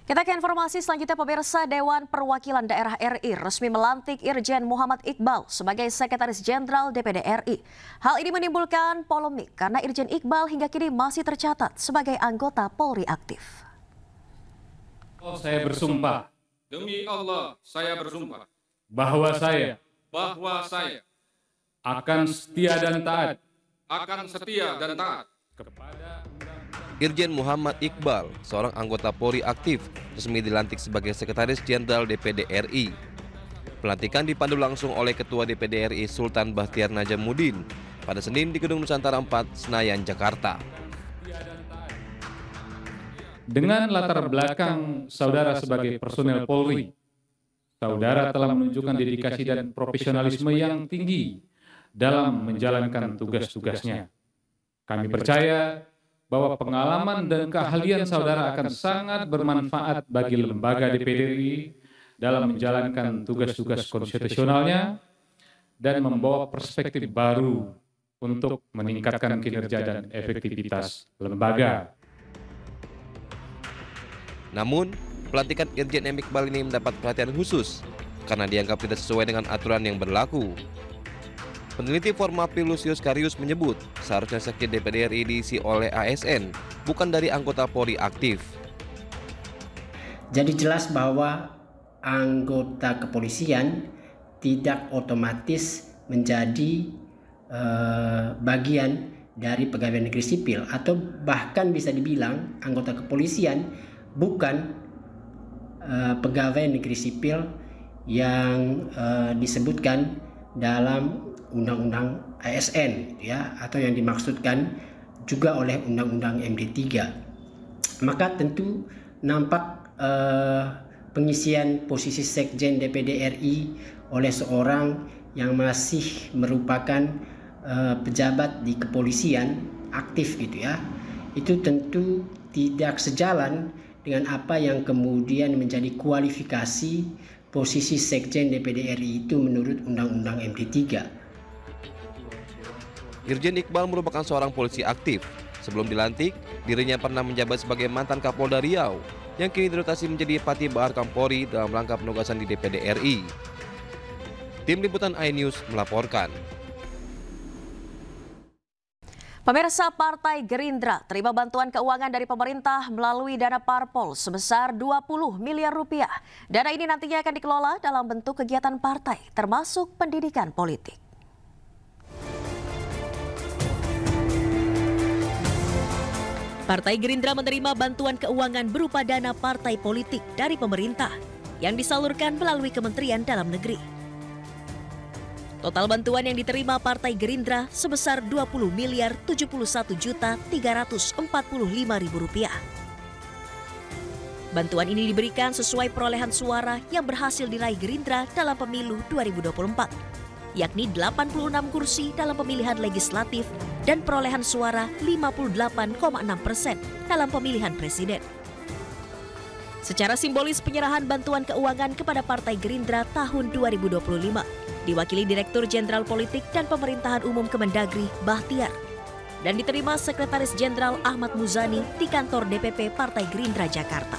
Kita ke informasi selanjutnya, pemirsa. Dewan Perwakilan Daerah RI resmi melantik Irjen Muhammad Iqbal sebagai Sekretaris Jenderal DPD RI. Hal ini menimbulkan polemik karena Irjen Iqbal hingga kini masih tercatat sebagai anggota Polri aktif. Saya bersumpah. Demi Allah, saya bersumpah. Bahwa saya akan setia dan taat. Kepada Irjen Muhammad Iqbal, seorang anggota Polri aktif, resmi dilantik sebagai Sekretaris Jenderal DPD RI. Pelantikan dipandu langsung oleh Ketua DPD RI Sultan Bahtiar Najamuddin pada Senin di Gedung Nusantara 4, Senayan, Jakarta. Dengan latar belakang saudara sebagai personel Polri, saudara telah menunjukkan dedikasi dan profesionalisme yang tinggi dalam menjalankan tugas-tugasnya. Kami percaya bahwa pengalaman dan keahlian saudara akan sangat bermanfaat bagi lembaga DPD RI dalam menjalankan tugas-tugas konstitusionalnya dan membawa perspektif baru untuk meningkatkan kinerja dan efektivitas lembaga. Namun, pelantikan Irjen Iqbal ini mendapat perhatian khusus karena dianggap tidak sesuai dengan aturan yang berlaku. Peneliti Formapi Lusius Karius menyebut seharusnya Sekjen DPD RI diisi oleh ASN, bukan dari anggota Polri aktif. Jadi jelas bahwa anggota kepolisian tidak otomatis menjadi bagian dari pegawai negeri sipil, atau bahkan bisa dibilang anggota kepolisian bukan pegawai negeri sipil yang disebutkan dalam Undang-Undang ASN, ya, atau yang dimaksudkan juga oleh Undang-Undang MD3. Maka tentu nampak pengisian posisi Sekjen DPD RI oleh seorang yang masih merupakan pejabat di kepolisian aktif gitu ya, itu tentu tidak sejalan dengan apa yang kemudian menjadi kualifikasi posisi Sekjen DPD RI itu menurut Undang-Undang MD3. Irjen Iqbal merupakan seorang polisi aktif. Sebelum dilantik, dirinya pernah menjabat sebagai mantan Kapolda Riau yang kini dirotasi menjadi Pati Bahar Kampori dalam rangka penugasan di DPD RI. Tim Liputan iNews melaporkan. Pemirsa, Partai Gerindra terima bantuan keuangan dari pemerintah melalui dana parpol sebesar 20 miliar rupiah. Dana ini nantinya akan dikelola dalam bentuk kegiatan partai, termasuk pendidikan politik. Partai Gerindra menerima bantuan keuangan berupa dana partai politik dari pemerintah yang disalurkan melalui Kementerian Dalam Negeri. Total bantuan yang diterima Partai Gerindra sebesar 20 miliar 71 juta 345 ribu rupiah. Bantuan ini diberikan sesuai perolehan suara yang berhasil diraih Gerindra dalam pemilu 2024, yakni 86 kursi dalam pemilihan legislatif dan perolehan suara 58,6% dalam pemilihan presiden. Secara simbolis, penyerahan bantuan keuangan kepada Partai Gerindra tahun 2025 diwakili Direktur Jenderal Politik dan Pemerintahan Umum Kemendagri Bahtiar dan diterima Sekretaris Jenderal Ahmad Muzani di kantor DPP Partai Gerindra Jakarta.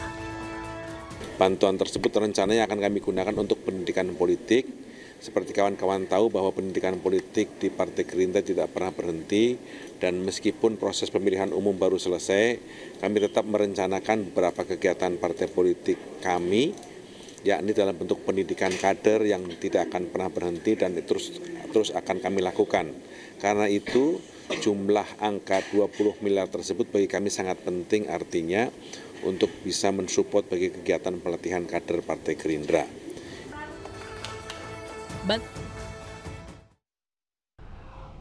Bantuan tersebut rencananya akan kami gunakan untuk pendidikan politik. Seperti kawan-kawan tahu bahwa pendidikan politik di Partai Gerindra tidak pernah berhenti, dan meskipun proses pemilihan umum baru selesai, kami tetap merencanakan beberapa kegiatan partai politik kami, yakni dalam bentuk pendidikan kader yang tidak akan pernah berhenti dan terus akan kami lakukan. Karena itu jumlah angka 20 miliar tersebut bagi kami sangat penting, artinya untuk bisa mensupport bagi kegiatan pelatihan kader Partai Gerindra.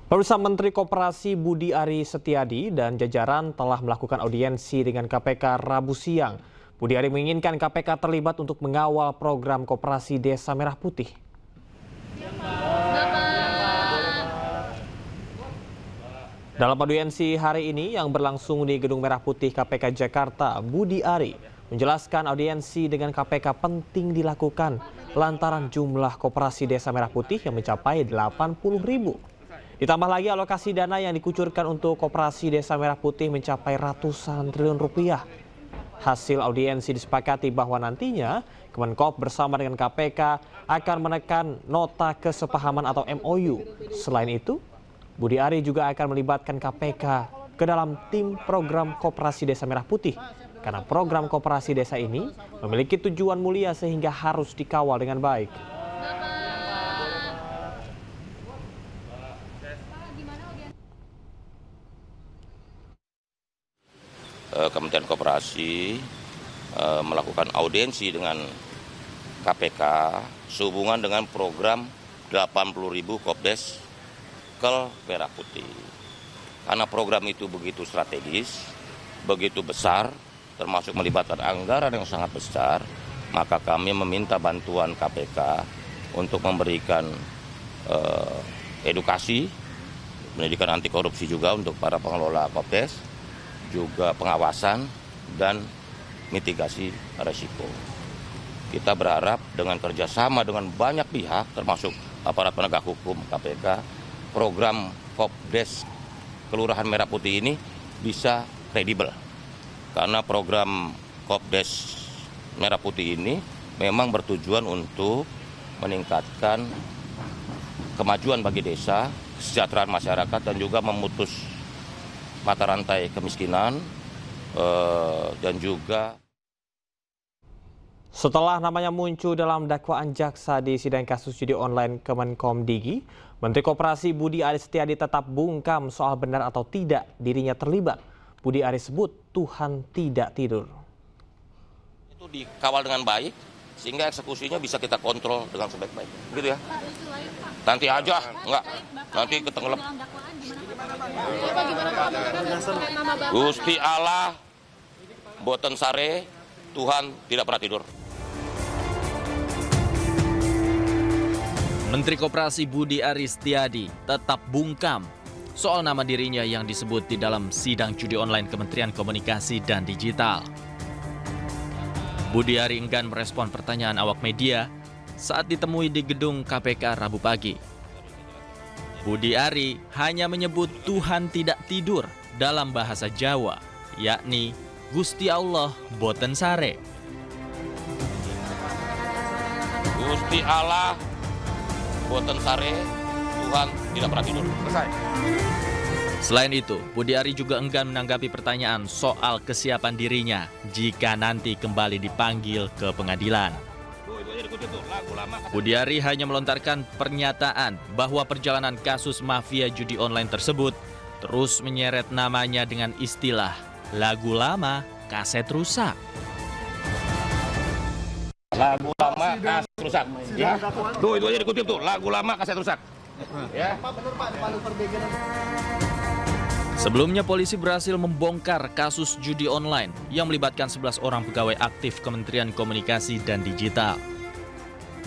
Pemirsa, Menteri Koperasi Budi Ari Setiadi dan jajaran telah melakukan audiensi dengan KPK Rabu siang. Budi Ari menginginkan KPK terlibat untuk mengawal program Koperasi Desa Merah Putih. Dalam audiensi hari ini yang berlangsung di Gedung Merah Putih KPK Jakarta, Budi Ari menjelaskan audiensi dengan KPK penting dilakukan lantaran jumlah koperasi Desa Merah Putih yang mencapai 80.000. Ditambah lagi alokasi dana yang dikucurkan untuk koperasi Desa Merah Putih mencapai ratusan triliun rupiah. Hasil audiensi disepakati bahwa nantinya Kemenkop bersama dengan KPK akan menekan nota kesepahaman atau MOU. Selain itu, Budi Ari juga akan melibatkan KPK ke dalam tim program Koperasi Desa Merah Putih. Karena program Koperasi Desa ini memiliki tujuan mulia sehingga harus dikawal dengan baik. Kementerian Koperasi melakukan audiensi dengan KPK sehubungan dengan program 80.000 Kopdes Kel Merah Putih. Karena program itu begitu strategis, begitu besar, termasuk melibatkan anggaran yang sangat besar, maka kami meminta bantuan KPK untuk memberikan edukasi, pendidikan anti korupsi juga untuk para pengelola Kopdes, juga pengawasan dan mitigasi risiko. Kita berharap dengan kerjasama dengan banyak pihak, termasuk aparat penegak hukum KPK, program Kopdes Kelurahan Merah Putih ini bisa kredibel. Karena program Kopdes Merah Putih ini memang bertujuan untuk meningkatkan kemajuan bagi desa, kesejahteraan masyarakat, dan juga memutus mata rantai kemiskinan dan juga. Setelah namanya muncul dalam dakwaan jaksa di sidang kasus judi online Kemenkom Digi, Menteri Koperasi Budi Ari Setiadi tetap bungkam soal benar atau tidak dirinya terlibat. Budi Ari sebut Tuhan tidak tidur. Itu dikawal dengan baik sehingga eksekusinya bisa kita kontrol dengan sebaik-baiknya. Gitu ya. Nanti aja, enggak. Nanti ketenggelam. Gusti Allah boten sare, Tuhan tidak pernah tidur. Menteri Koperasi Budi Ari Setiadi tetap bungkam soal nama dirinya yang disebut di dalam sidang judi online Kementerian Komunikasi dan Digital. Budi Ari enggan merespon pertanyaan awak media saat ditemui di gedung KPK Rabu pagi. Budi Ari hanya menyebut Tuhan tidak tidur dalam bahasa Jawa, yakni Gusti Allah boten sare. Gusti Allah boten sare, Tuhan tidak pernah tidur. Selesai. Selain itu, Budi Ari juga enggan menanggapi pertanyaan soal kesiapan dirinya jika nanti kembali dipanggil ke pengadilan. Budi Ari hanya melontarkan pernyataan bahwa perjalanan kasus mafia judi online tersebut terus menyeret namanya dengan istilah lagu lama, kaset rusak. Lagu lama, kaset rusak. Ya. Tuh, itu aja dikutip tuh, lagu lama, kaset rusak. Ya. Sebelumnya polisi berhasil membongkar kasus judi online yang melibatkan 11 orang pegawai aktif Kementerian Komunikasi dan Digital.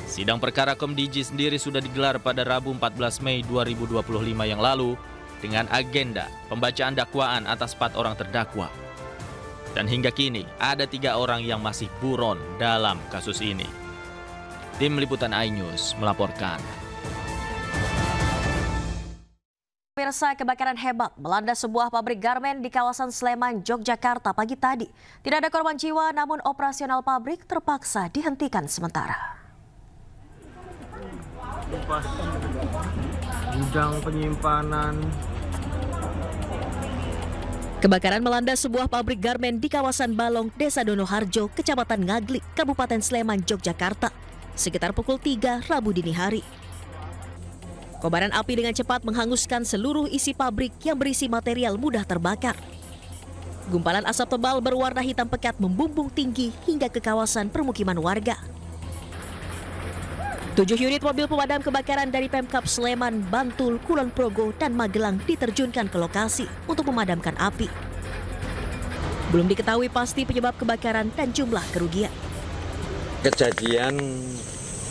Sidang perkara Komdigi sendiri sudah digelar pada Rabu 14 Mei 2025 yang lalu dengan agenda pembacaan dakwaan atas 4 orang terdakwa. Dan hingga kini ada 3 orang yang masih buron dalam kasus ini. Tim Liputan iNews melaporkan. Pemirsa, kebakaran hebat melanda sebuah pabrik garmen di kawasan Sleman, Yogyakarta pagi tadi. Tidak ada korban jiwa, namun operasional pabrik terpaksa dihentikan sementara. Gudang penyimpanan. Kebakaran melanda sebuah pabrik garmen di kawasan Balong, Desa Donoharjo, Kecamatan Ngaglik, Kabupaten Sleman, Yogyakarta, sekitar pukul 3 Rabu dini hari. Kobaran api dengan cepat menghanguskan seluruh isi pabrik yang berisi material mudah terbakar. Gumpalan asap tebal berwarna hitam pekat membumbung tinggi hingga ke kawasan permukiman warga. 7 unit mobil pemadam kebakaran dari Pemkab Sleman, Bantul, Kulon Progo, dan Magelang diterjunkan ke lokasi untuk memadamkan api. Belum diketahui pasti penyebab kebakaran dan jumlah kerugian. Kejadian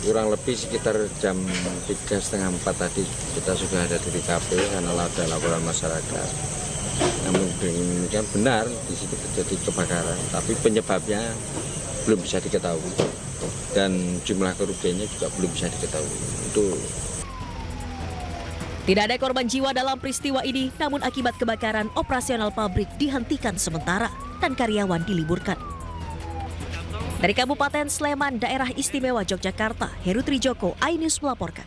kurang lebih sekitar jam 3:30, 4 tadi kita sudah ada di TKP karena ada laporan masyarakat. Namun demikian benar di situ terjadi kebakaran, tapi penyebabnya belum bisa diketahui dan jumlah kerugiannya juga belum bisa diketahui. Tidak ada korban jiwa dalam peristiwa ini, namun akibat kebakaran operasional pabrik dihentikan sementara dan karyawan diliburkan. Dari Kabupaten Sleman, Daerah Istimewa Yogyakarta, Heru Trijoko, iNews melaporkan.